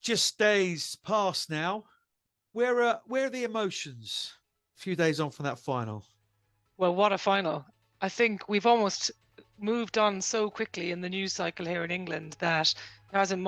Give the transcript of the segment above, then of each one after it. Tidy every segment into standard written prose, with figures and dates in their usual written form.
Just days past now. Where are the emotions? A few days on from that final. Well, what a final. I think we've almost moved on so quickly in the news cycle here in England that there hasn't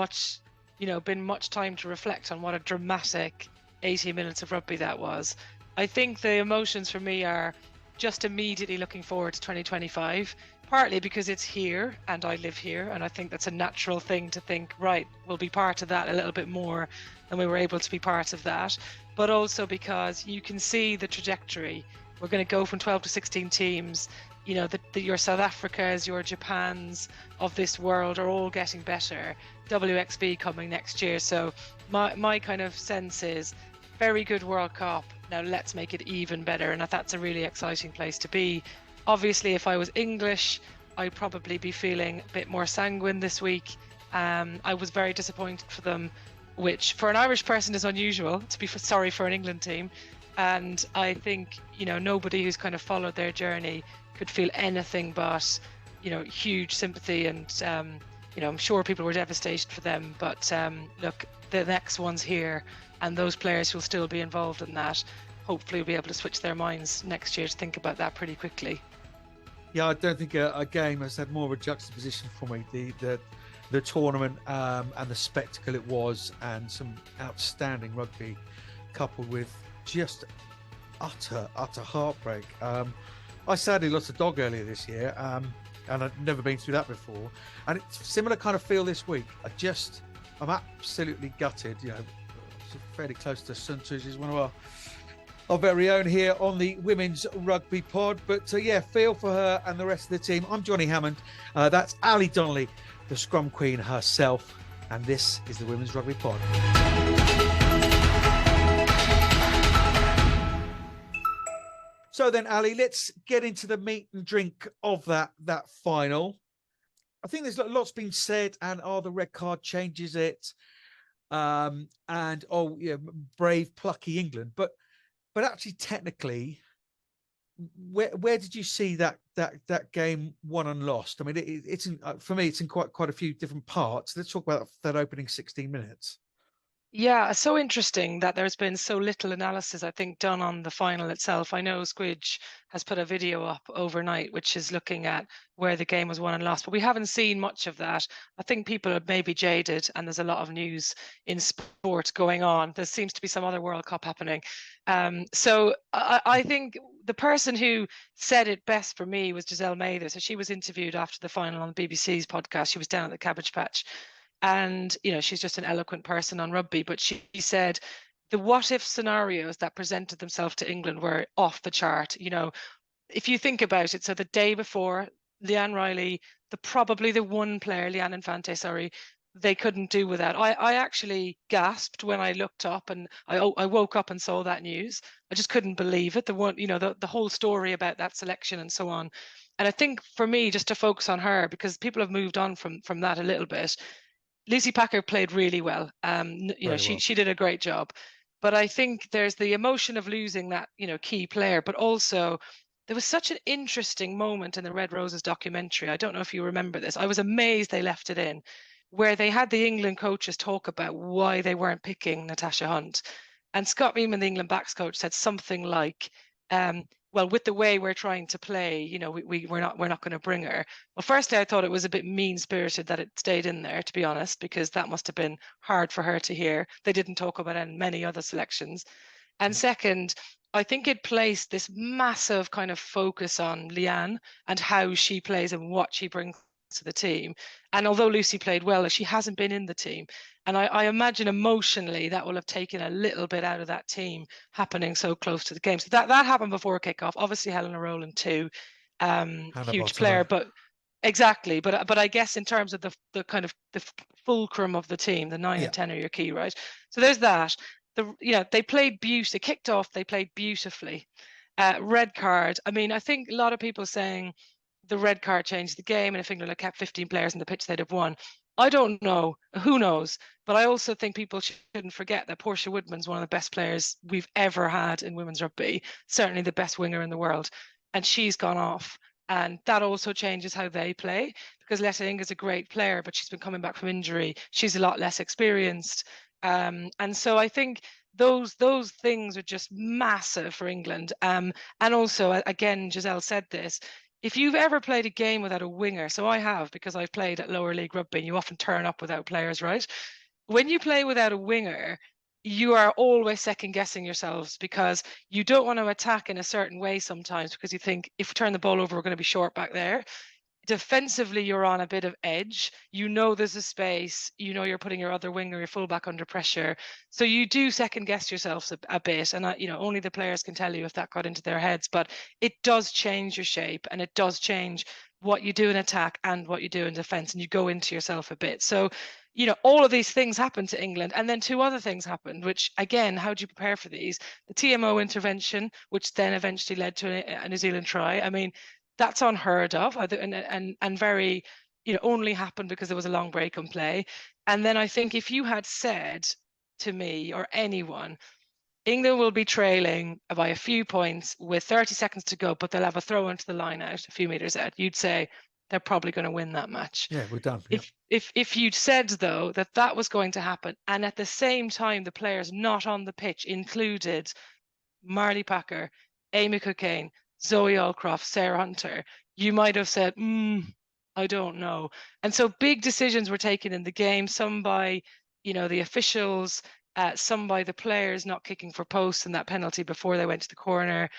been much time to reflect on what a dramatic 80 minutes of rugby that was. I think the emotions for me are just immediately looking forward to 2025, partly because it's here and I live here, and I think that's a natural thing to think, right, we'll be part of that a little bit more than we were able to be part of that, but also because you can see the trajectory. We're going to go from 12 to 16 teams. Your South Africas, your Japans of this world are all getting better. WXB coming next year. So my kind of sense is very good World Cup. Now let's make it even better. And that's a really exciting place to be. Obviously, if I was English, I'd probably be feeling a bit more sanguine this week. I was very disappointed for them, which for an Irish person is unusual, to be sorry for an England team. And I think, nobody who's kind of followed their journey could feel anything but, huge sympathy. And, I'm sure people were devastated for them. But look, the next one's here, and those players who will still be involved in that, hopefully will be able to switch their minds next year to think about that pretty quickly. Yeah, I don't think a game has had more of a juxtaposition for me. The tournament and the spectacle it was, and some outstanding rugby coupled with just utter heartbreak. I sadly lost a dog earlier this year, and I'd never been through that before. And it's a similar kind of feel this week. I'm absolutely gutted. Fairly close to Tuttosi, is one of our very own here on the Women's Rugby Pod. But feel for her and the rest of the team. I'm Johnnie Hammond. That's Ali Donnelly, the Scrum Queen herself. And this is the Women's Rugby Pod. So then, Ali, let's get into the meat and drink of that final. I think there's lots been said, and the red card changes it, brave, plucky England. But actually, technically, where did you see that game won and lost? I mean, it's for me, it's in quite a few different parts. Let's talk about that opening 16 minutes. Yeah, so interesting that there's been so little analysis, I think, done on the final itself. I know Squidge has put a video up overnight, which is looking at where the game was won and lost, but we haven't seen much of that. I think people are maybe jaded, and there's a lot of news in sport going on. There seems to be some other World Cup happening. So I think the person who said it best for me was Giselle Mather. So she was interviewed after the final on the BBC's podcast. She was down at the Cabbage Patch. And, she's just an eloquent person on rugby, but she said the what if scenarios that presented themselves to England were off the chart. If you think about it, so the day before, Leanne Riley, probably the one player, Leanne Infante, sorry, they couldn't do without. I actually gasped when I looked up, and I woke up and saw that news. I just couldn't believe it. The whole story about that selection and so on. And I think for me, just to focus on her, because people have moved on from that a little bit. Lucy Packer played really well. She did a great job. But I think there's the emotion of losing that, key player, but also there was such an interesting moment in the Red Roses documentary. I don't know if you remember this. I was amazed they left it in, where they had the England coaches talk about why they weren't picking Natasha Hunt. And Scott Beeman, the England backs coach, said something like, well, with the way we're trying to play, we're not going to bring her. Well, firstly, I thought it was a bit mean-spirited that it stayed in there, to be honest, because that must have been hard for her to hear. They didn't talk about many other selections. And second, I think it placed this massive kind of focus on Leanne and how she plays and what she brings to the team. And although Lucy played well, she hasn't been in the team. And I imagine emotionally that will have taken a little bit out of that team happening so close to the game. So that happened before kickoff. Obviously, Helena Rowland too, huge player, but exactly. But I guess in terms of the kind of the fulcrum of the team, the 9 and 10 are your key, right? So there's that. They played beautifully. They kicked off. They played beautifully. Red card. I mean, I think a lot of people saying the red card changed the game, and if England had kept 15 players on the pitch, they'd have won. I don't know. Who knows? But I also think people shouldn't forget that Portia Woodman's one of the best players we've ever had in women's rugby, certainly the best winger in the world. And she's gone off. And that also changes how they play, because Letta Ing is a great player, but she's been coming back from injury. She's a lot less experienced. And so I think those things are just massive for England. And also, again, Giselle said this, if you've ever played a game without a winger, so I have, because I've played at lower league rugby, and you often turn up without players, right? When you play without a winger, you are always second guessing yourselves, because you don't want to attack in a certain way sometimes, because you think, if we turn the ball over, we're going to be short back there. Defensively, you're on a bit of edge. You know there's a space. You know you're putting your other winger, your fullback, under pressure. So you do second guess yourselves a bit. And only the players can tell you if that got into their heads. But it does change your shape, and it does change what you do in attack and what you do in defence, and you go into yourself a bit. So, all of these things happened to England, and then two other things happened, which, again, how do you prepare for these? The TMO intervention, which then eventually led to a New Zealand try. I mean, that's unheard of, and very, only happened because there was a long break on play. And then I think if you had said to me or anyone, England will be trailing by a few points with 30 seconds to go, but they'll have a throw into the line out a few meters out, you'd say they're probably going to win that match. Yeah, we're done. If you'd said, though, that was going to happen, and at the same time the players not on the pitch included Marley Packer, Amy Cockayne, Zoe Allcroft, Sarah Hunter, you might have said, I don't know. And so big decisions were taken in the game, some by, the officials, some by the players not kicking for posts and that penalty before they went to the corner,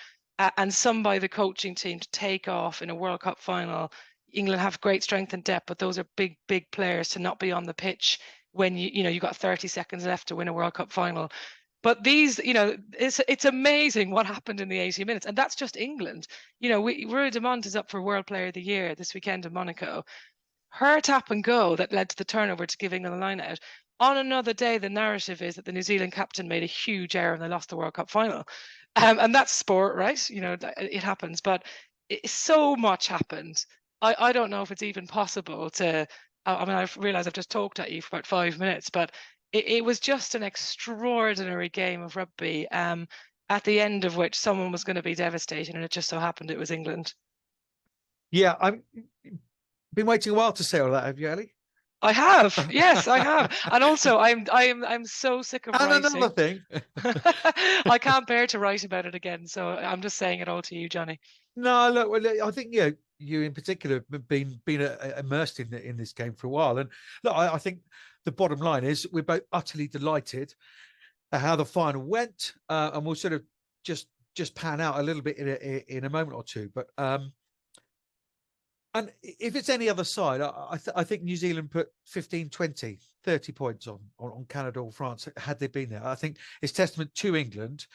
and some by the coaching team to take off in a World Cup final. England have great strength and depth, but those are big, big players to not be on the pitch when you got 30 seconds left to win a World Cup final. But these, it's amazing what happened in the 80 minutes. And that's just England. Ruaidhri Demont is up for World Player of the Year this weekend in Monaco. Her tap and go that led to the turnover to give England the line out. On another day, the narrative is that the New Zealand captain made a huge error and they lost the World Cup final. And that's sport, right? It happens. But so much happened. I don't know if it's even possible to... I've realised I've just talked at you for about 5 minutes, but it was just an extraordinary game of rugby, at the end of which someone was going to be devastated, and it just so happened it was England. Yeah, I've been waiting a while to say all that, have you, Ellie? I have, yes, I have. And also, I'm so sick of writing. And another thing. I can't bear to write about it again, so I'm just saying it all to you, Johnny. No, look, I think you in particular have been immersed in this game for a while, and look, I think the bottom line is we're both utterly delighted at how the final went, and we'll sort of just pan out a little bit in a moment or two. But and if it's any other side, I think New Zealand put 15, 20, 30 points on Canada or France had they been there. I think it's testament to England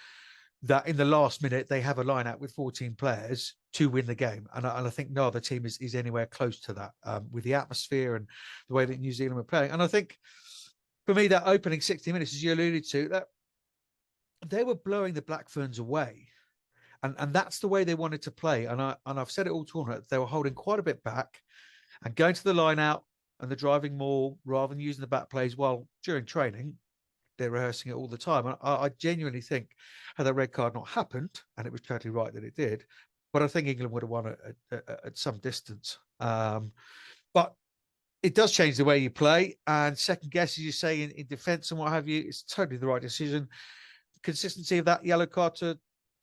that in the last minute they have a line out with 14 players to win the game, and I think no other team is anywhere close to that, with the atmosphere and the way that New Zealand were playing. And I think for me that opening 60 minutes, as you alluded to, that they were blowing the Black Ferns away, and that's the way they wanted to play. And I've said it all tournament, they were holding quite a bit back and going to the line out and the driving maul rather than using the back plays. While during training they're rehearsing it all the time. And I genuinely think, had that red card not happened, and it was totally right that it did, but I think England would have won at some distance. But it does change the way you play, and second guess, as you say, in defence and what have you, it's totally the right decision. Consistency of that yellow card to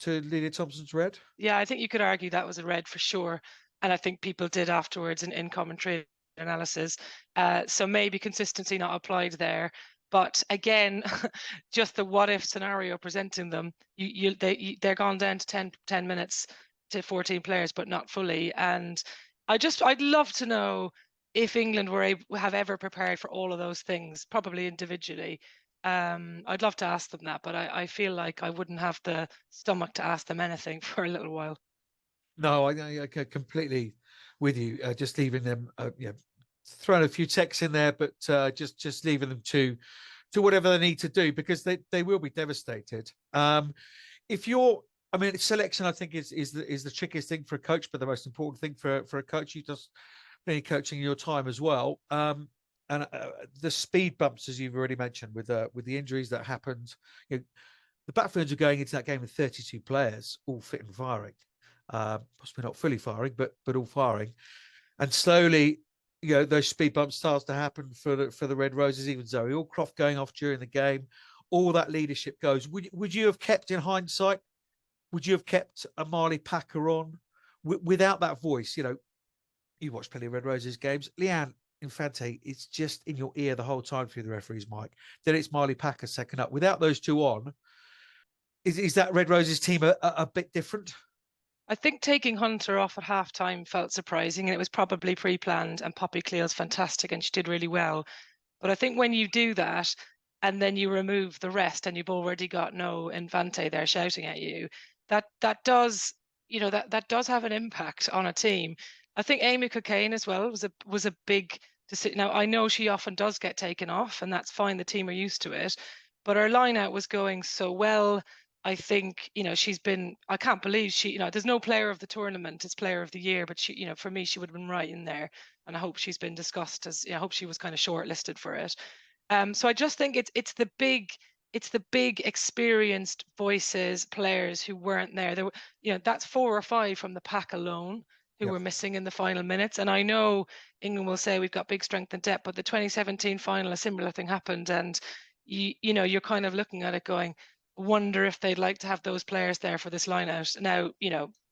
Lelia Thompson's red. Yeah, I think you could argue that was a red for sure, and I think people did afterwards in commentary analysis. So maybe consistency not applied there. But again, just the what if scenario presenting them, they're gone down to 10 minutes to 14 players, but not fully. And I'd love to know if England have ever prepared for all of those things, probably individually. I'd love to ask them that, but I feel like I wouldn't have the stomach to ask them anything for a little while. No, I completely with you. Just leaving them, throwing a few texts in there, but just leaving them to whatever they need to do, because they will be devastated. Selection, I think, is the trickiest thing for a coach, but the most important thing for a coach. You just any coaching in your time as well. And the speed bumps, as you've already mentioned, with the injuries that happened. The Black Ferns are going into that game with 32 players, all fit and firing. Possibly not fully firing, but all firing. And slowly those speed bumps starts to happen for the Red Roses, even Zoe Allcroft going off during the game. All that leadership goes. Would you have kept, in hindsight, would you have kept a Marley Packer on without that voice? You watch plenty of Red Roses games. Leanne Infante, it's just in your ear the whole time through the referee's mic. Then it's Marley Packer second up. Without those two on, is that Red Roses team a bit different? I think taking Hunter off at halftime felt surprising, and it was probably pre-planned, and Poppy Cleo's fantastic and she did really well. But I think when you do that and then you remove the rest and you've already got no Infante there shouting at you, that does, that does have an impact on a team. I think Amy Cockayne as well was a big decision. Now, I know she often does get taken off, and that's fine. The team are used to it. But her line out was going so well. I think, she's been, I can't believe there's no player of the tournament, it's player of the year, but she, for me, she would have been right in there. And I hope she's been discussed I hope she was kind of shortlisted for it. So I just think it's the big experienced voices, players who weren't there. There were, that's 4 or 5 from the pack alone who were missing in the final minutes. And I know England will say we've got big strength and depth, but the 2017 final, a similar thing happened. And you're kind of looking at it going, wonder if they'd like to have those players there for this line out. Now,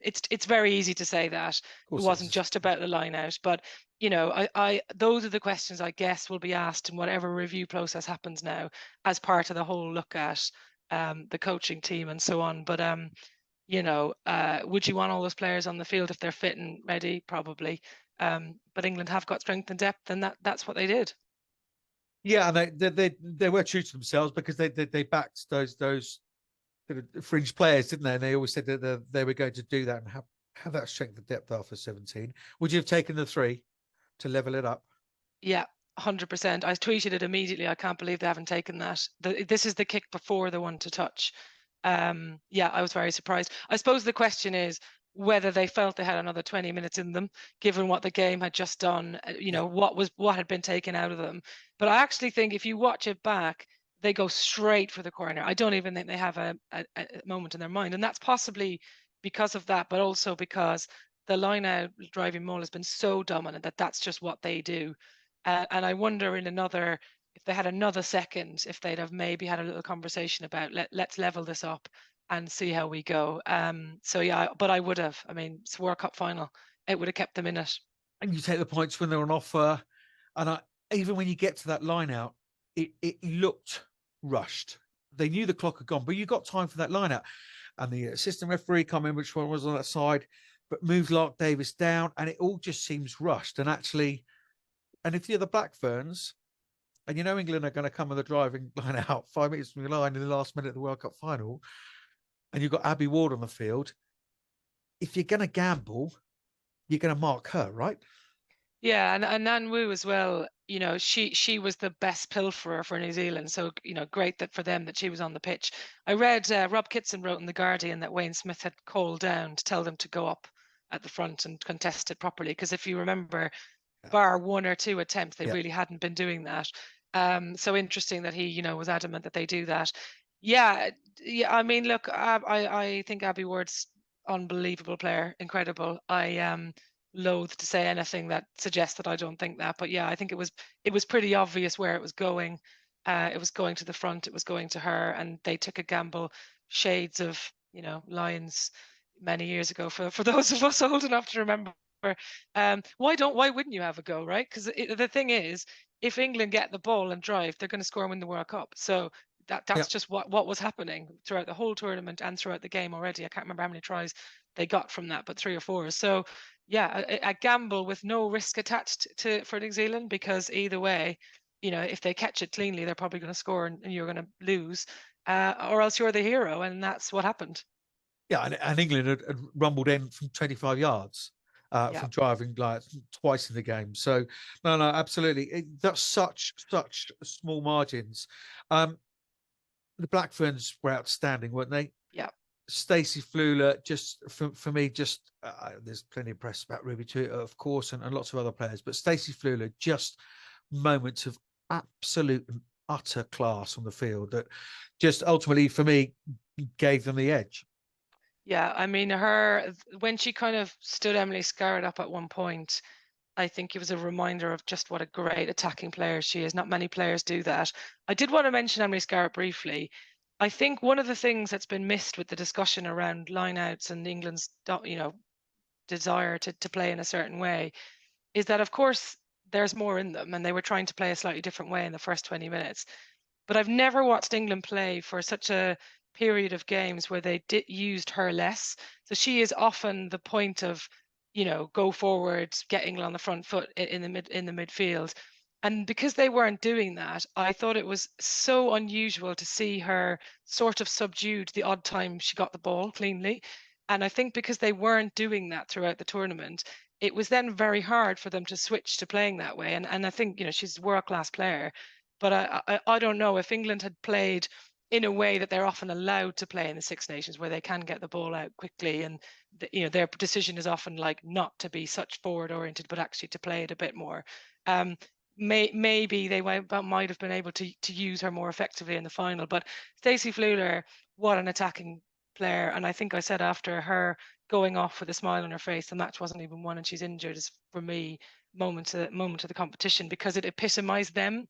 it's very easy to say that it wasn't just about the line out, but I those are the questions I guess will be asked in whatever review process happens now as part of the whole look at the coaching team and so on. But would you want all those players on the field if they're fit and ready? Probably. But England have got strength and depth, and that's what they did. Yeah, and they were true to themselves because they backed those fringe players, didn't they? And they always said that they were going to do that and have that strength and depth after 17. Would you have taken the 3 to level it up? Yeah, 100%. I tweeted it immediately. I can't believe they haven't taken that. This is the kick before the one to touch. Yeah, I was very surprised. I suppose the question is whether they felt they had another 20 minutes in them, given what the game had just done, what had been taken out of them. But I actually think if you watch it back, they go straight for the corner. I don't even think they have a moment in their mind. And that's possibly because of that, but also because the line out driving maul has been so dominant that that's just what they do. And I wonder if they had another second, if they'd have maybe had a little conversation about let's level this up and see how we go. So yeah, but I would have. I mean, it's a World Cup final. It would have kept them in it. And you take the points when they're on offer. And even when you get to that line out, it looked rushed. They knew the clock had gone, but you got time for that line out. And the assistant referee come in, which one was on that side, but moved Lark Davis down, and it all just seems rushed. And actually, and if you're the Black Ferns, and England are going to come with a driving line out 5 minutes from the line in the last minute of the World Cup final, and you've got Abby Ward on the field, if you're going to gamble, you're going to mark her, right? Yeah, and Nan Wu as well. She was the best pilferer for New Zealand. So great that for them that she was on the pitch. I read Rob Kitson wrote in the Guardian that Wayne Smith had called down to tell them to go up at the front and contest it properly. Because if you remember, bar 1 or 2 attempts, they really hadn't been doing that. So interesting that he was adamant that they do that. Yeah. I mean, look, I think Abby Ward's unbelievable player, incredible. I loath to say anything that suggests that I don't think that, but yeah, I think it was pretty obvious where it was going. It was going to the front, it was going to her, and they took a gamble, shades of Lions many years ago for those of us old enough to remember. Why wouldn't you have a go, right? Because the thing is, if England get the ball and drive, they're going to score and win the World Cup. So that's just what was happening throughout the whole tournament and throughout the game already. I can't remember how many tries they got from that, but 3 or 4. So yeah, a gamble with no risk attached for New Zealand, because either way, if they catch it cleanly, they're probably going to score and you're going to lose, or else you're the hero, and that's what happened. Yeah, and England had rumbled in from 25 yards from driving like twice in the game. So no, absolutely, that's such small margins. The Black Ferns were outstanding, weren't they? Yeah. Stacey Flula, just for me, just there's plenty of press about Ruby too, of course, and lots of other players, but Stacey Flula, just moments of absolute and utter class on the field that just ultimately for me gave them the edge. Yeah, I mean, when she kind of stood Emily Scarrett up at one point, I think it was a reminder of just what a great attacking player she is. Not many players do that. I did want to mention Emily Scarratt briefly. I think one of the things that's been missed with the discussion around lineouts and England's, desire to play in a certain way is that, of course, there's more in them, and they were trying to play a slightly different way in the first 20 minutes. But I've never watched England play for such a period of games where they used her less. So she is often the point of, go forward, get England on the front foot in the midfield. And because they weren't doing that, I thought it was so unusual to see her sort of subdued the odd time she got the ball cleanly. And I think because they weren't doing that throughout the tournament, it was then very hard for them to switch to playing that way. And I think, she's a world-class player. But I don't know if England had played in a way that they're often allowed to play in the Six Nations, where they can get the ball out quickly, and their decision is often like not to be such forward oriented, but actually to play it a bit more. Maybe they might have been able to use her more effectively in the final. But Stacey Fluhler, what an attacking player! And I think I said after her going off with a smile on her face, the match wasn't even won and she's injured, is for me moment of the competition, because it epitomized them.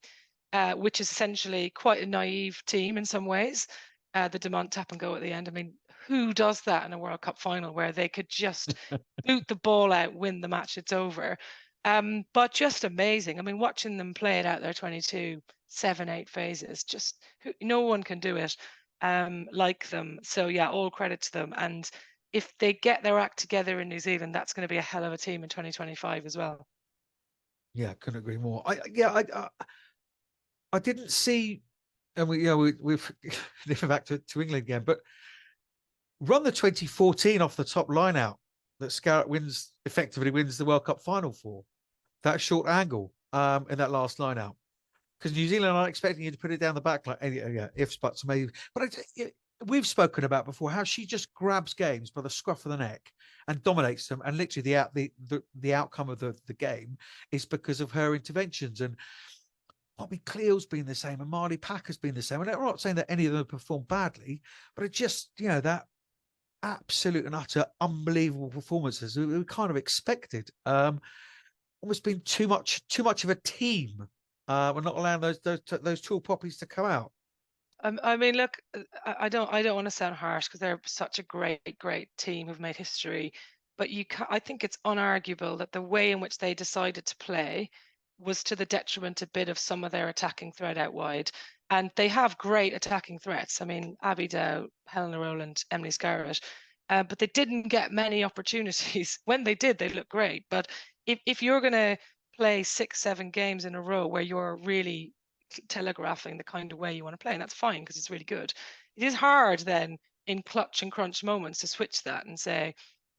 Which is essentially quite a naive team in some ways. The Dumont tap and go at the end. I mean, who does that in a World Cup final where they could just boot the ball out, win the match, it's over? But just amazing. I mean, watching them play it out their 22, 7, 8 phases, just no one can do it like them. So yeah, all credit to them. And if they get their act together in New Zealand, that's going to be a hell of a team in 2025 as well. Yeah, couldn't agree more. I didn't see, and we've different back to England again, but run the 2014 off the top line out that Scarratt effectively wins the World Cup final for that short angle in that last line out, because New Zealand aren't expecting you to put it down the back like ifs, buts, maybe. But we've spoken about before how she just grabs games by the scruff of the neck and dominates them, and literally the outcome of the game is because of her interventions. And Bobby Cleel's been the same, and Marley Packer's been the same. And I'm not saying that any of them have performed badly, but it just, that absolute and utter unbelievable performances we kind of expected. Almost been too much of a team. We're not allowing those tall poppies to come out. I mean, look, I don't want to sound harsh because they're such a great team who've made history, but I think it's unarguable that the way in which they decided to play was to the detriment a bit of some of their attacking threat out wide. And they have great attacking threats. I mean, Abby Dow, Helena Rowland, Emily Scarratt, but they didn't get many opportunities. When they did, they looked great. But if you're going to play 6, 7 games in a row where you're really telegraphing the kind of way you want to play, and that's fine because it's really good, it is hard then in clutch and crunch moments to switch that and say,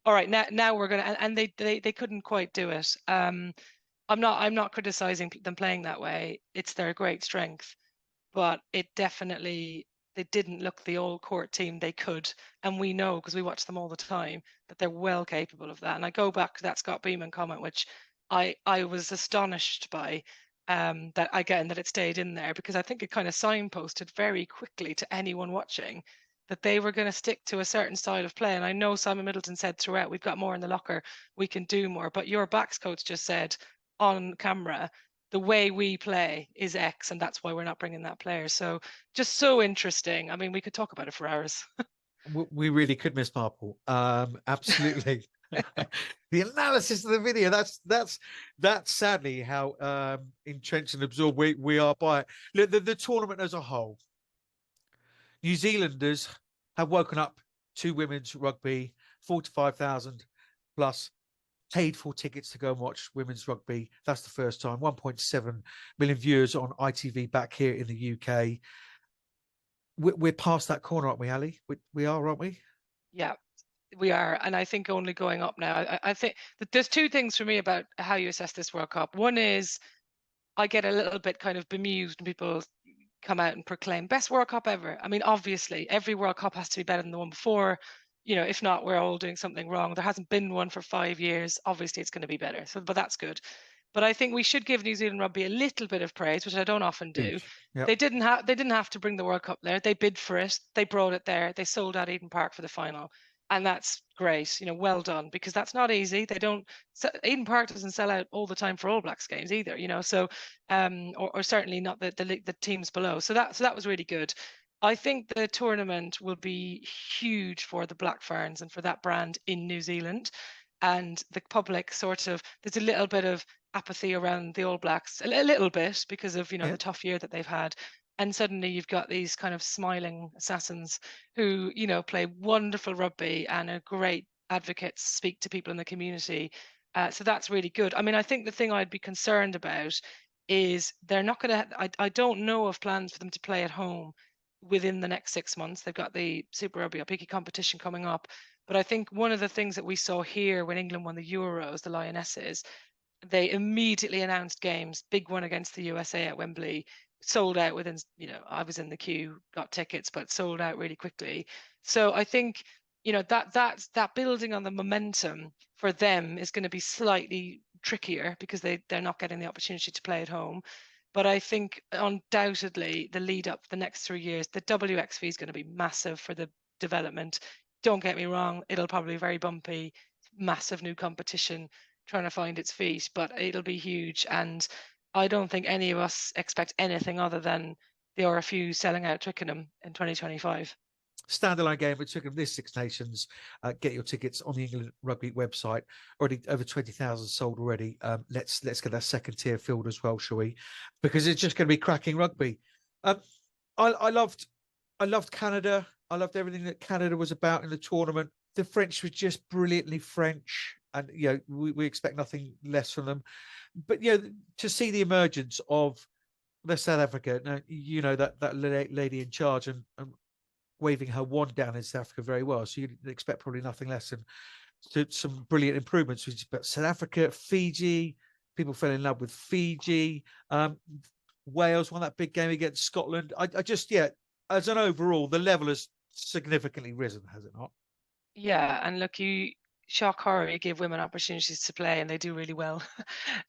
all right, now we're going to, and they couldn't quite do it. I'm not criticizing them playing that way. It's their great strength, but it definitely, they didn't look the old court team they could. And we know, because we watch them all the time, that they're well capable of that. And I go back to that Scott Beeman comment, which I was astonished by, that again, that it stayed in there, because I think it kind of signposted very quickly to anyone watching that they were going to stick to a certain style of play. And I know Simon Middleton said throughout, we've got more in the locker, we can do more. But your backs coach just said on camera, the way we play is X, and that's why we're not bringing that player. So just so interesting. I mean, we could talk about it for hours. We really could, Miss Marple. Absolutely. The analysis of the video, that's sadly how entrenched and absorbed we are by it. The tournament as a whole. New Zealanders have woken up to women's rugby, 45,000 plus paid for tickets to go and watch women's rugby. That's the first time. 1.7 million viewers on ITV back here in the UK. We're past that corner, aren't we, Ali? We are, aren't we? Yeah, we are. And I think only going up now. I think that there's two things for me about how you assess this World Cup. One is I get a little bit kind of bemused when people come out and proclaim best World Cup ever. I mean, obviously, every World Cup has to be better than the one before. If not, we're all doing something wrong. There hasn't been one for 5 years. Obviously, it's going to be better. So, but that's good. But I think we should give New Zealand rugby a little bit of praise, which I don't often do. Yep. They didn't have to bring the World Cup there. They bid for it. They brought it there. They sold out Eden Park for the final. And that's great, well done, because that's not easy. They don't, Eden Park doesn't sell out all the time for All Blacks games either, so or certainly not the teams below. So that was really good. I think the tournament will be huge for the Black Ferns and for that brand in New Zealand. And the public there's a little bit of apathy around the All Blacks, a little bit, because of the tough year that they've had. And suddenly you've got these kind of smiling assassins who, play wonderful rugby and are great advocates, speak to people in the community. So that's really good. I mean, I think the thing I'd be concerned about is they're not going to, I don't know of plans for them to play at home within the next 6 months. They've got the Super Rugby Opiki competition coming up. But I think one of the things that we saw here when England won the Euros, the Lionesses, they immediately announced games, big one against the USA at Wembley, sold out within, I was in the queue, got tickets, but sold out really quickly. So I think, that building on the momentum for them is going to be slightly trickier because they're not getting the opportunity to play at home. But I think undoubtedly the lead up the next 3 years, the WXV is going to be massive for the development. Don't get me wrong, it'll probably be very bumpy, massive new competition trying to find its feet, but it'll be huge. And I don't think any of us expect anything other than the RFU selling out Twickenham in 2025. Standalone game with Twickenham this Six Nations. Get your tickets on the England Rugby website. Already over 20,000 sold already. Let's get that second tier filled as well, shall we? Because it's just going to be cracking rugby. I loved Canada. I loved everything that Canada was about in the tournament. The French was just brilliantly French, and we expect nothing less from them. But to see the emergence of the South Africa, that lady in charge and waving her wand down in South Africa very well. So you'd expect probably nothing less than some brilliant improvements. But South Africa, Fiji, people fell in love with Fiji. Wales won that big game against Scotland. I just, as an overall, the level has significantly risen, has it not? Yeah, and look, shock horror, you give women opportunities to play and they do really well.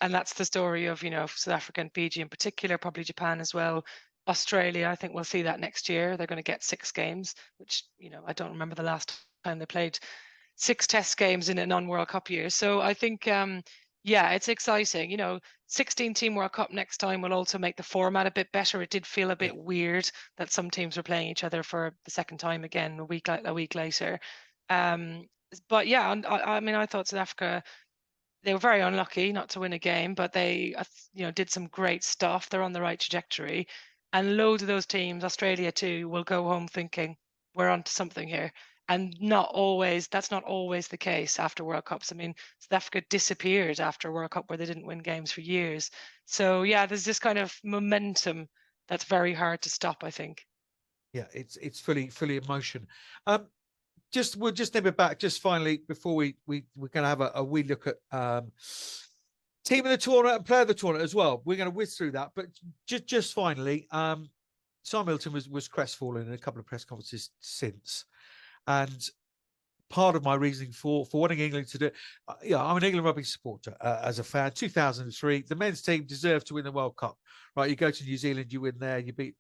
And that's the story of, South Africa and Fiji in particular, probably Japan as well. Australia, I think we'll see that next year. They're going to get 6 games, which, I don't remember the last time they played 6 test games in a non-World Cup year. So I think, it's exciting. 16-team World Cup next time will also make the format a bit better. It did feel a bit weird that some teams were playing each other for the second time again a week later. But yeah, I mean, I thought South Africa, they were very unlucky not to win a game, but they, did some great stuff. They're on the right trajectory. And loads of those teams, Australia too, will go home thinking we're onto something here. And that's not always the case after World Cups. I mean, South Africa disappeared after World Cup where they didn't win games for years. So yeah, there's this kind of momentum that's very hard to stop, I think. Yeah, it's fully in motion. We'll just nip it back just finally before we're going to have a wee look at team of the tournament and player of the tournament as well. We're going to whiz through that, but just finally, Simon Milton was crestfallen in a couple of press conferences since, and part of my reasoning for wanting England to do, I'm an England rugby supporter as a fan. 2003, the men's team deserved to win the World Cup, right? You go to New Zealand, you win there, you beat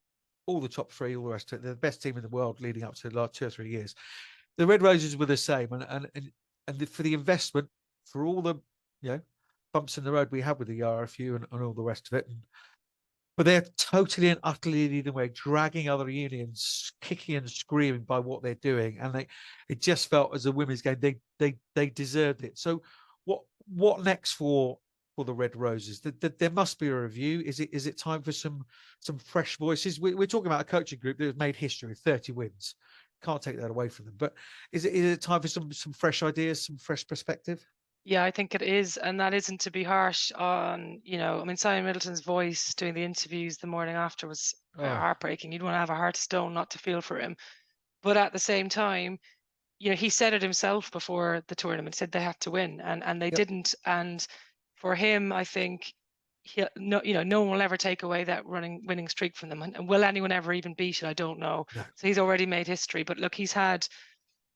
all the top 3, all the rest of it. They're the best team in the world leading up to the last 2 or 3 years. The Red Roses were the same, and for the investment, for all the bumps in the road we had with the RFU and all the rest of it, but they're totally and utterly leading the way, dragging other unions, kicking and screaming by what they're doing, and it just felt as a women's game they deserved it. So what next for the Red Roses? There must be a review. Is it time for some fresh voices? We're talking about a coaching group that has made history with 30 wins. Can't take that away from them. But is it time for some fresh ideas, some fresh perspective? Yeah, I think it is. And that isn't to be harsh on, I mean, Simon Middleton's voice doing the interviews the morning after was heartbreaking. You'd want to have a heart of stone not to feel for him. But at the same time, he said it himself before the tournament, said they had to win and they didn't. And for him, I think no one will ever take away that winning streak from them. And will anyone ever even beat it? I don't know. No. So he's already made history. But look, he's had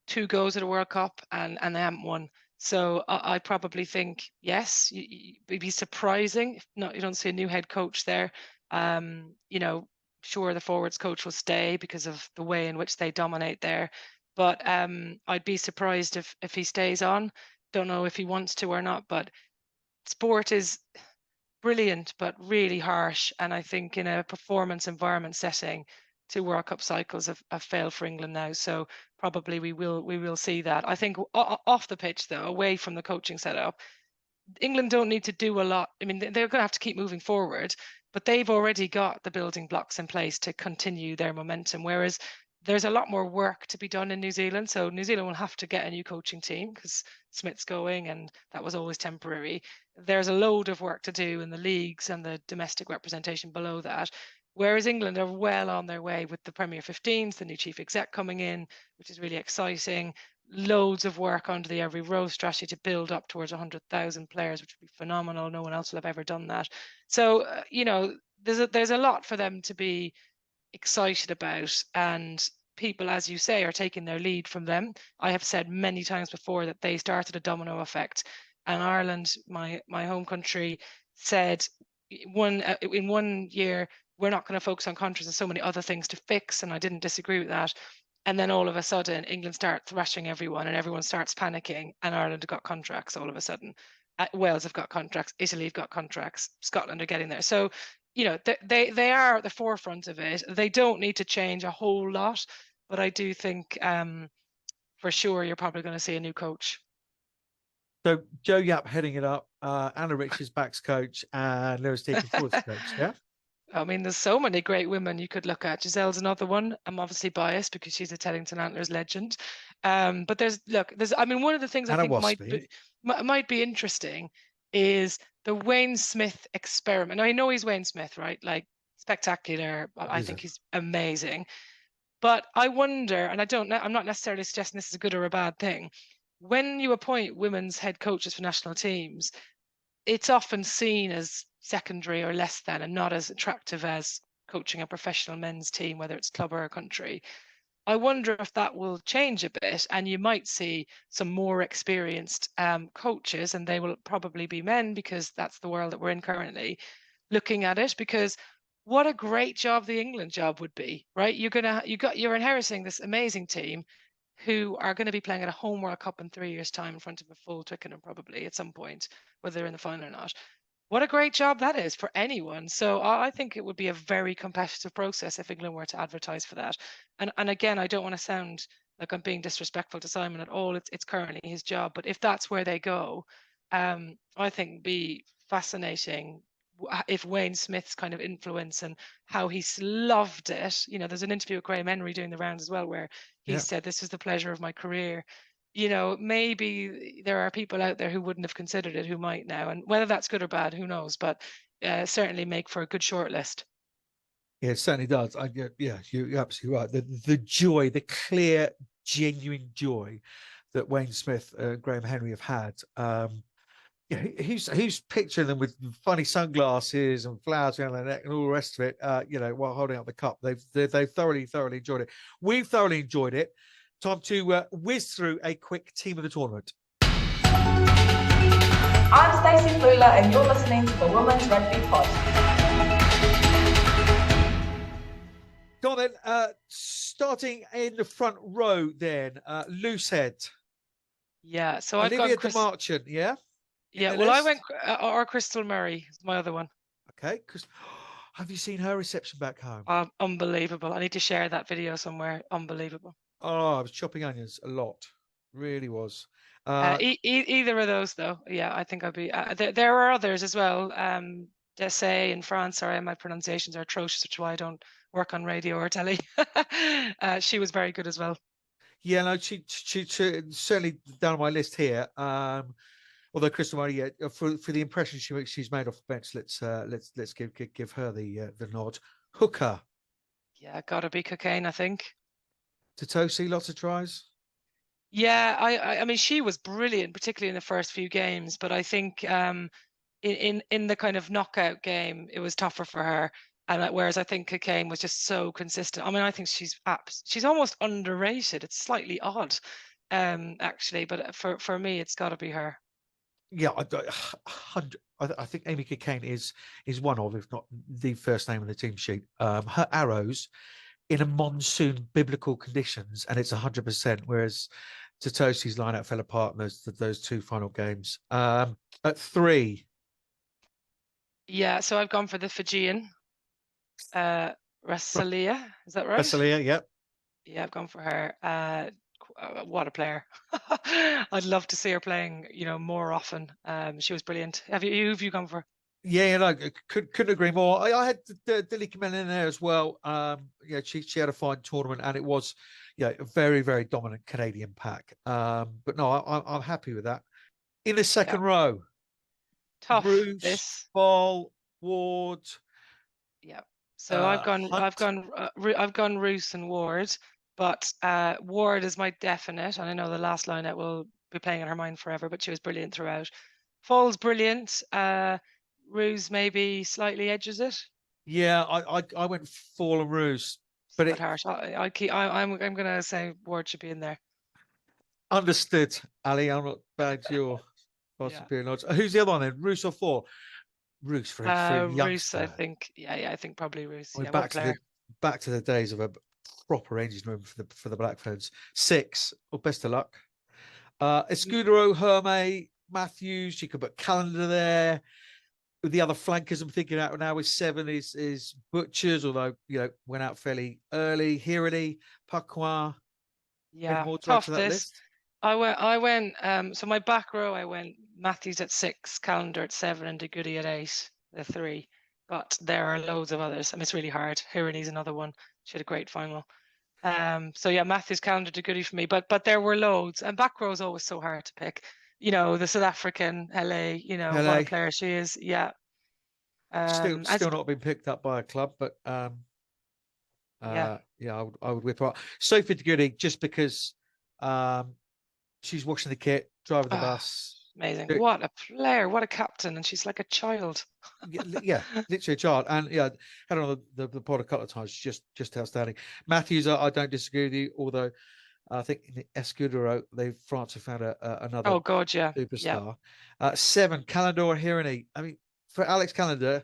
2 goes at a World Cup and they haven't won. So I probably think, yes, it'd be surprising if you don't see a new head coach there. Sure, the forwards coach will stay because of the way in which they dominate there. but I'd be surprised if he stays on. Don't know if he wants to or not, but sport is brilliant but really harsh, and I think in a performance environment setting, 2 World Cup cycles have failed for England now, so probably we will see that. I think off the pitch though, away from the coaching setup, England don't need to do a lot. I mean, they're going to have to keep moving forward, but they've already got the building blocks in place to continue their momentum. Whereas there's a lot more work to be done in New Zealand. So New Zealand will have to get a new coaching team because Smith's going, and that was always temporary. There's a load of work to do in the leagues and the domestic representation below that. Whereas England are well on their way with the Premier 15s, the new chief exec coming in, which is really exciting. Loads of work under the every row strategy to build up towards 100,000 players, which would be phenomenal. No one else will have ever done that. So, there's a lot for them to be excited about, and people, as you say, are taking their lead from them. I have said many times before that they started a domino effect, and Ireland, my home country, said in 1 year, we're not going to focus on contracts. There's so many other things to fix, and I didn't disagree with that. And then all of a sudden, England start thrashing everyone, and everyone starts panicking, and Ireland have got contracts all of a sudden. Wales have got contracts, Italy have got contracts, Scotland are getting there. So, they are at the forefront of it. They don't need to change a whole lot, but I do think for sure you're probably going to see a new coach. So Joe Yapp heading it up, Anna Rich is backs coach, and Lewis Deacon forwards coach. Yeah. I mean, there's so many great women you could look at. Giselle's another one. I'm obviously biased because she's a Teddington Antlers legend. But one of the things I think might be interesting is the Wayne Smith experiment. Now, I know he's Wayne Smith, right? Like, spectacular. I think he's amazing. But I wonder, and I'm not necessarily suggesting this is a good or a bad thing. When you appoint women's head coaches for national teams, it's often seen as secondary or less than, and not as attractive as coaching a professional men's team, whether it's club or a country. I wonder if that will change a bit, and you might see some more experienced coaches, and they will probably be men because that's the world that we're in currently, looking at it. Because what a great job the England job would be, right? You're inheriting this amazing team who are going to be playing at a home World Cup in 3 years' time in front of a full Twickenham probably at some point, whether they're in the final or not. What a great job that is for anyone. So I think it would be a very competitive process if England were to advertise for that. And again, I don't want to sound like I'm being disrespectful to Simon at all. It's currently his job. But if that's where they go, I think it'd be fascinating if Wayne Smith's kind of influence and how he's loved it. There's an interview with Graham Henry doing the rounds as well, where he said, "This is the pleasure of my career." Maybe there are people out there who wouldn't have considered it who might now, and whether that's good or bad, who knows, but certainly make for a good shortlist. Yeah, it certainly does. You're absolutely right. The joy, the clear, genuine joy that Wayne Smith and Graham Henry have had. He's picturing them with funny sunglasses and flowers around their neck and all the rest of it, while holding up the cup. They've thoroughly enjoyed it. We've thoroughly enjoyed it. Time to whiz through a quick team of the tournament. I'm Stacey Fuller, and you're listening to the Women's Rugby Pod. Go on then. Starting in the front row, then Loosehead. Yeah. So Olivia de Marchant. Yeah. Yeah. Well, I went or Crystal Murray is my other one. Okay. Have you seen her reception back home? Unbelievable. I need to share that video somewhere. Unbelievable. Oh, I was chopping onions a lot. Really was. Either of those, though. Yeah, I think I'd be. There are others as well. Dessay in France. Sorry, my pronunciations are atrocious, which is why I don't work on radio or telly. She was very good as well. Yeah, no, she certainly down on my list here. Although Crystal Murray, for the impression she's made off the bench, let's give her the nod. Hooker. Yeah, gotta be Cockayne, I think. Tuttosi, lots of tries. Yeah, I mean, she was brilliant, particularly in the first few games. But I think in the kind of knockout game, it was tougher for her. And whereas I think Cockayne was just so consistent. I mean, I think she's almost underrated. It's slightly odd, actually. But for me, it's got to be her. Yeah, I think Amy Cockayne is one of, if not the first name on the team sheet. Her arrows in a monsoon biblical conditions, and it's 100%. Whereas Tuttosi's line-out fell apart in those two final games. At 3. Yeah, so I've gone for the Fijian, Rassalia. Is that right? Rassalia, yep. Yeah, I've gone for her. What a player! I'd love to see her playing, more often. She was brilliant. Who have you gone for? Yeah, couldn't agree more. I had Dilly Kamel in there as well. She had a fine tournament, and it was, a very, very dominant Canadian pack. But no, I'm happy with that. In the second row, Tough. Bruce, Ball, Ward. Yeah. So I've gone Roos and Ward, but Ward is my definite, and I know the last line that will be playing in her mind forever, but she was brilliant throughout. Fall's brilliant. Roos maybe slightly edges it. Yeah, I went Fall and Roos, but harsh. I'm gonna say Ward should be in there. Understood, Ali. I'm not bad. Your superior. Who's the other one then? Roos or Fall? Roos for a youngster. Roos, I think. Yeah, I think probably Roos. Yeah, back to the days of a proper engine room for the Black Ferns. 6. Well, best of luck. Escudero, Hermé, Matthews. You could put Calendar there. The other flankers I'm thinking out now is 7 is Butchers, although went out fairly early. Hirani, Paquin. Yeah, tough this. I went. So my back row, I went Matthews at 6, Calendar at 7, and De Goody at 8. The 3. But there are loads of others. I mean, it's really hard. Hirani's another one. She had a great final. So yeah, Matthews, Calendar, De Goody for me. But there were loads, and back row is always so hard to pick. The South African LA. What a player she is. Yeah. Still not been picked up by a club, but I would whip her up. Sophie De Goody, just because she's washing the kit, driving the bus. Amazing. What a player, what a captain, and she's like a child. yeah, literally a child. And had her on the pod a couple of times. Just outstanding. Matthews, I don't disagree with you, although I think in the Escudero, France have found another superstar. 7, Calendar Hirani. I mean, for Alex Calendar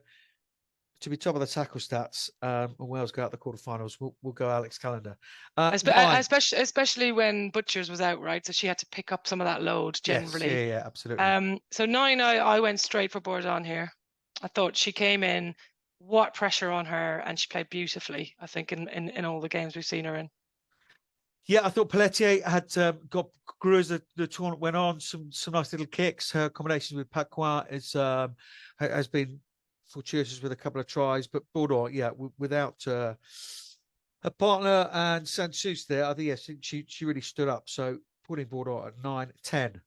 to be top of the tackle stats, and Wales go out the quarterfinals, we'll go Alex Calendar. Especially when Butchers was out, right? So she had to pick up some of that load generally. Yes, yeah, absolutely. So 9, I went straight for Bourdon here. I thought she came in, what pressure on her, and she played beautifully, I think, in all the games we've seen her in. Yeah, I thought Pelletier had grew as the tournament went on. Some nice little kicks. Her combination with Paquin has been fortuitous with a couple of tries, but Bourdon, without a partner and Sansus there, I think she really stood up. So putting Bourdon at 9, 10.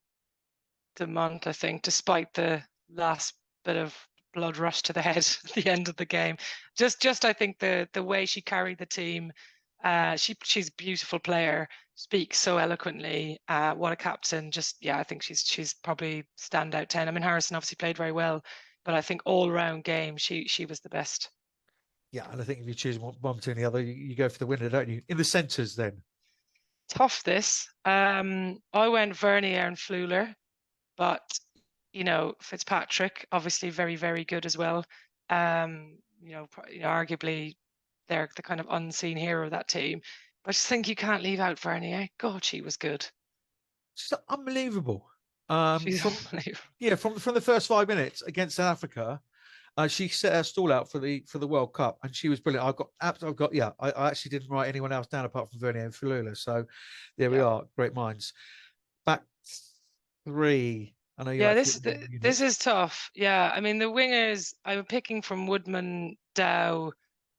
Demont, I think, despite the last bit of blood rush to the head at the end of the game, just I think the way she carried the team. She's a beautiful player, speaks so eloquently. What a captain! I think she's probably standout 10. I mean, Harrison obviously played very well, but I think all round game she was the best. Yeah, and I think if you choose one between the other, you go for the winner, don't you? In the centres, then. Tough this. I went Vernier and Fleuler, but Fitzpatrick obviously very, very good as well. Arguably they're the kind of unseen hero of that team. But I just think you can't leave out Vernier. God, she was good. She's unbelievable. She's unbelievable. Yeah, from the first 5 minutes against South Africa, she set her stall out for the World Cup, and she was brilliant. I actually didn't write anyone else down apart from Vernier and Flula. So there we are, great minds. Back 3. I know you. Yeah, this is tough. Yeah, I mean the wingers. I'm picking from Woodman, Dow,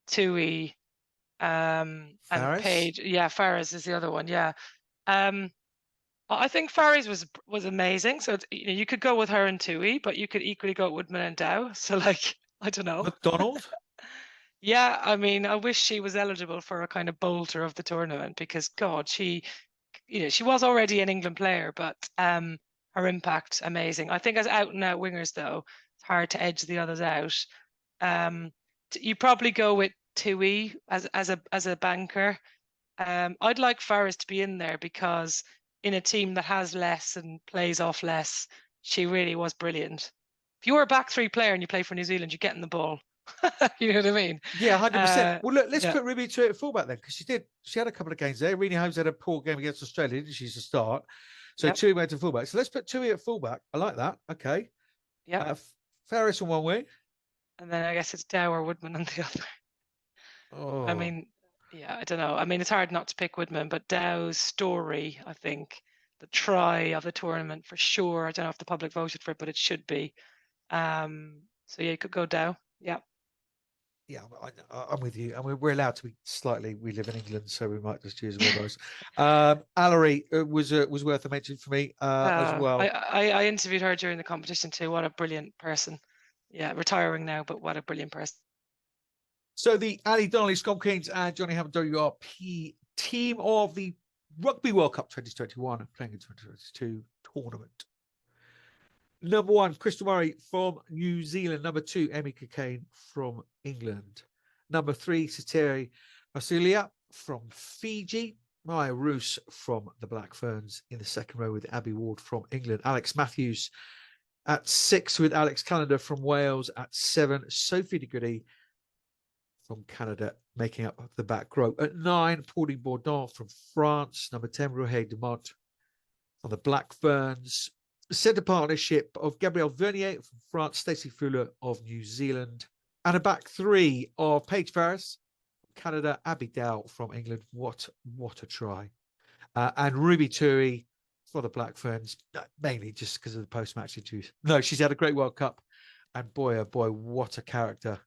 Tui, and Page. Yeah, Farris is the other one. Yeah, I think Farris was amazing. So you could go with her and Tui, but you could equally go with Woodman and Dow. So I don't know. McDonald. Yeah, I mean, I wish she was eligible for a kind of bolter of the tournament because God, she was already an England player, but her impact amazing. I think as out and out wingers though, it's hard to edge the others out. You probably go with Tui as a banker. I'd like Farris to be in there because in a team that has less and plays off less, she really was brilliant. If you were a back 3 player and you play for New Zealand, you're getting the ball. You know what I mean? Yeah, 100%. Well, look, let's yeah. put Ruby to it at fullback then, because she had a couple of games there. Renee Holmes had a poor game against Australia, didn't she, to start? So Yep. Tui went to fullback. So let's put Tui at fullback. I like that. Okay. Yeah. Ferris on one wing. And then I guess it's Dow or Woodman on the other. Oh. I mean, yeah, I don't know. I mean, it's hard not to pick Woodman, but Dow's story, I think, the try of the tournament for sure. I don't know if the public voted for it, but it should be. So yeah, you could go Dow. Yeah. Yeah, I'm with you. I mean, we're allowed to be slightly. We live in England, so we might just choose one of those. Allery was worth a mention for me as well. I interviewed her during the competition too. What a brilliant person. Yeah, retiring now, but what a brilliant person. So the Ali Donnelly, Scrum Queens and Johnnie Hammond WRP team of the Rugby World Cup 2021 playing in 2022 tournament. Number 1, Crystal Murray from New Zealand. Number 2, Emmy Cockayne from England. Number 3, Satiri Vasilia from Fiji. Maya Roos from the Black Ferns in the second row with Abby Ward from England. Alex Matthews at 6 with Alex Callender from Wales. At 7, Sophie de Goody from Canada making up the back row. At 9, Pauline Bourdon from France. Number 10, Roger Demont from the Black Ferns. Centre partnership of Gabrielle Vernier from France, Stacey Fuller of New Zealand, and a back 3 of Paige Ferris from Canada, Abby Dow from England. What a try. And Ruby Tui for the Black Ferns, mainly just because of the post-match interviews. No, she's had a great World Cup, and boy, oh boy, what a character.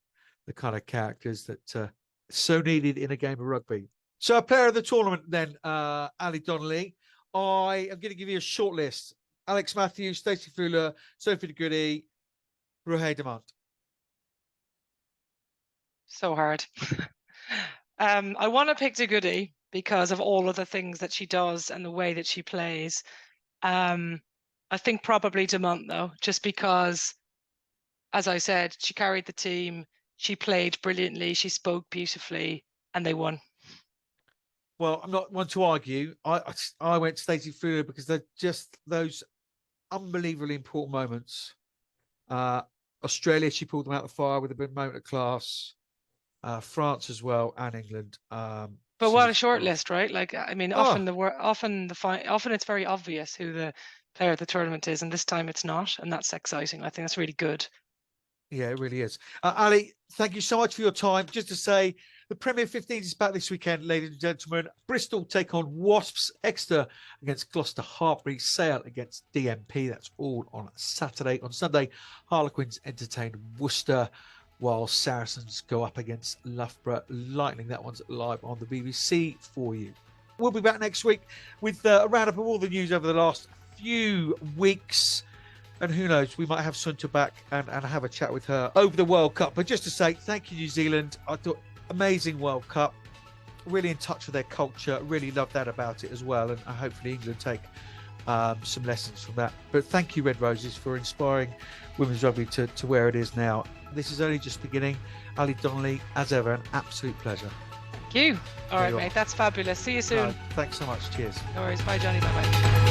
The kind of characters that so needed in a game of rugby. So a player of the tournament then, Ali Donnelly. I am going to give you a short list. Alex Matthews, Stacey Fuller, Sophie de Goody, Roger Demont. So hard. I want to pick de Goody because of all of the things that she does and the way that she plays. I think probably Demont though, just because, as I said, she carried the team, she played brilliantly, she spoke beautifully, and they won. Well, I'm not one to argue. I went Stacey Fuller because they're just those unbelievably important moments. Australia, she pulled them out of the fire with a big moment of class. France as well, and England. But what a short list, right? Like, I mean, often it's very obvious who the player of the tournament is, and this time it's not, and that's exciting. I think that's really good. Yeah, it really is. Ali, thank you so much for your time. Just to say, the Premier 15s is back this weekend, ladies and gentlemen. Bristol take on Wasps, Exeter against Gloucester, Hartpury, Sale against DMP. That's all on Saturday. On Sunday, Harlequins entertain Worcester, while Saracens go up against Loughborough Lightning. That one's live on the BBC for you. We'll be back next week with a roundup of all the news over the last few weeks. And who knows, we might have Sunta back and have a chat with her over the World Cup. But just to say, thank you, New Zealand. I thought amazing World Cup. Really in touch with their culture. Really love that about it as well. And hopefully England take some lessons from that. But thank you, Red Roses, for inspiring women's rugby to where it is now. This is only just beginning. Ali Donnelly, as ever, an absolute pleasure. Thank you. All right, mate. That's fabulous. See you soon. Thanks so much. Cheers. No worries. Bye, Johnny. Bye-bye.